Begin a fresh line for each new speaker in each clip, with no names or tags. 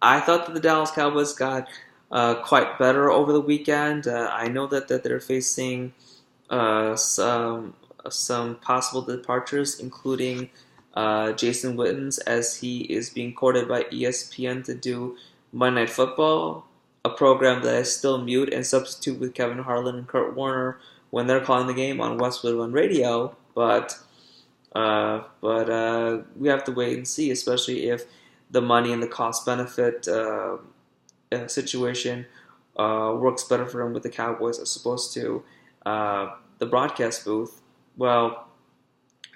I thought that the Dallas Cowboys got quite better over the weekend. I know that they're facing some possible departures, including Jason Witten's, as he is being courted by ESPN to do Monday Night Football, a program that is still mute and substitute with Kevin Harlan and Kurt Warner when they're calling the game on Westwood One Radio. But we have to wait and see, especially if the money and the cost benefit situation works better for him with the Cowboys as opposed to the broadcast booth. Well,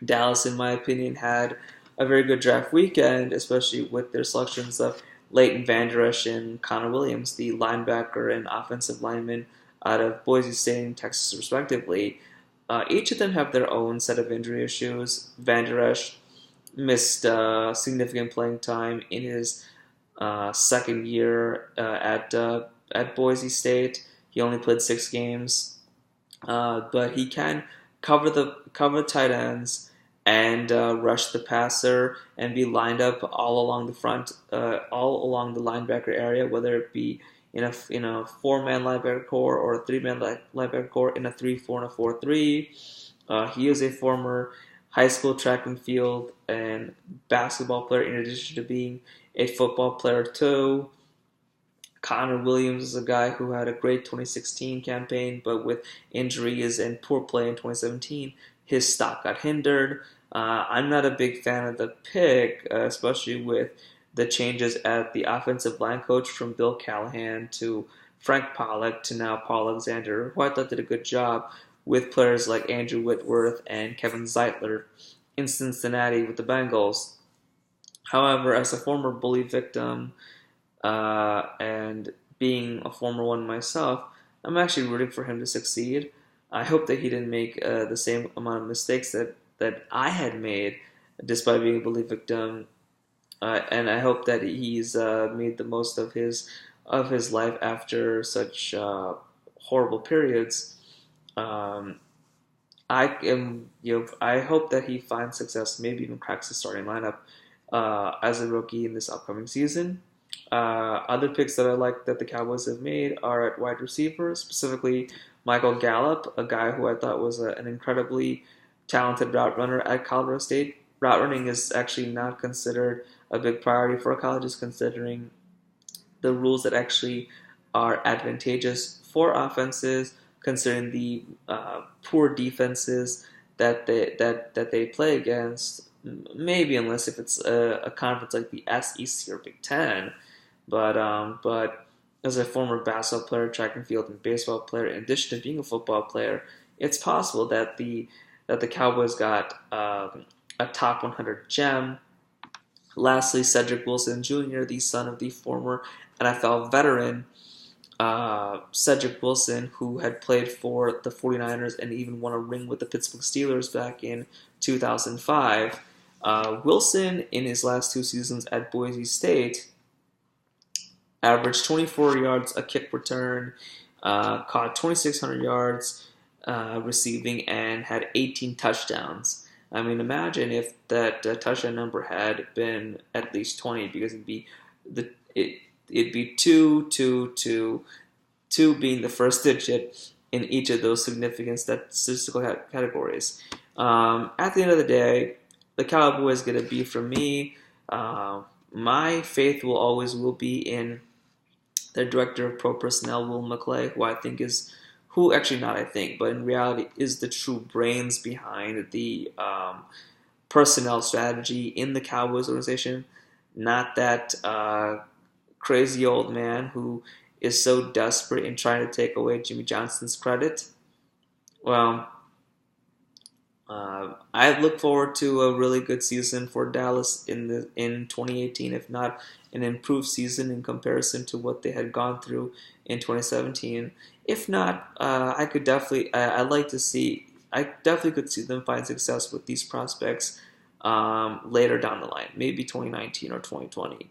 Dallas, in my opinion, had a very good draft weekend, especially with their selections of Leighton Vander Esch and Connor Williams, the linebacker and offensive lineman out of Boise State and Texas, respectively. Each of them have their own set of injury issues. Vander Esch missed significant playing time in his second year at Boise State. He only played 6 games, but he can cover tight ends and rush the passer and be lined up all along the front, all along the linebacker area, whether it be in a 4-man linebacker core or a 3-man linebacker core in a 3-4 and a 4-3. He is a former high school track and field and basketball player, in addition to being a football player too. Connor Williams is a guy who had a great 2016 campaign, but with injuries and poor play in 2017, his stock got hindered. I'm not a big fan of the pick, especially with the changes at the offensive line coach from Bill Callahan to Frank Pollock to now Paul Alexander, who I thought did a good job with players like Andrew Whitworth and Kevin Zeitler in Cincinnati with the Bengals. However, as a former bully victim and being a former one myself, I'm actually rooting for him to succeed. I hope that he didn't make the same amount of mistakes that I had made despite being a bully victim. And I hope that he's made the most of his life after such horrible periods. I hope that he finds success, maybe even cracks the starting lineup as a rookie in this upcoming season. Other picks that I like that the Cowboys have made are at wide receiver, specifically Michael Gallup, a guy who I thought was an incredibly talented route runner at Colorado State. Route running is actually not considered a big priority for colleges, considering the rules that actually are advantageous for offenses, considering the poor defenses that they play against. Maybe unless if it's a conference like the SEC or Big Ten, but as a former basketball player, track and field, and baseball player, in addition to being a football player, it's possible that the Cowboys got a top 100 gem. Lastly, Cedric Wilson Jr., the son of the former NFL veteran Cedric Wilson, who had played for the 49ers and even won a ring with the Pittsburgh Steelers back in 2005. Wilson, in his last 2 seasons at Boise State, averaged 24 yards a kick return, caught 2,600 yards receiving, and had 18 touchdowns. I mean, imagine if that touchdown number had been at least 20, because it'd be 2 being the first digit in each of those significant statistical categories. At the end of the day, the Cowboys get a B from me. My faith will be in their director of pro personnel, Will McClay, who actually not I think, but in reality is the true brains behind the personnel strategy in the Cowboys organization. Not that crazy old man who is so desperate in trying to take away Jimmy Johnson's credit. Well, I look forward to a really good season for Dallas in 2018, if not an improved season in comparison to what they had gone through in 2017. If not, I definitely could see them find success with these prospects later down the line, maybe 2019 or 2020.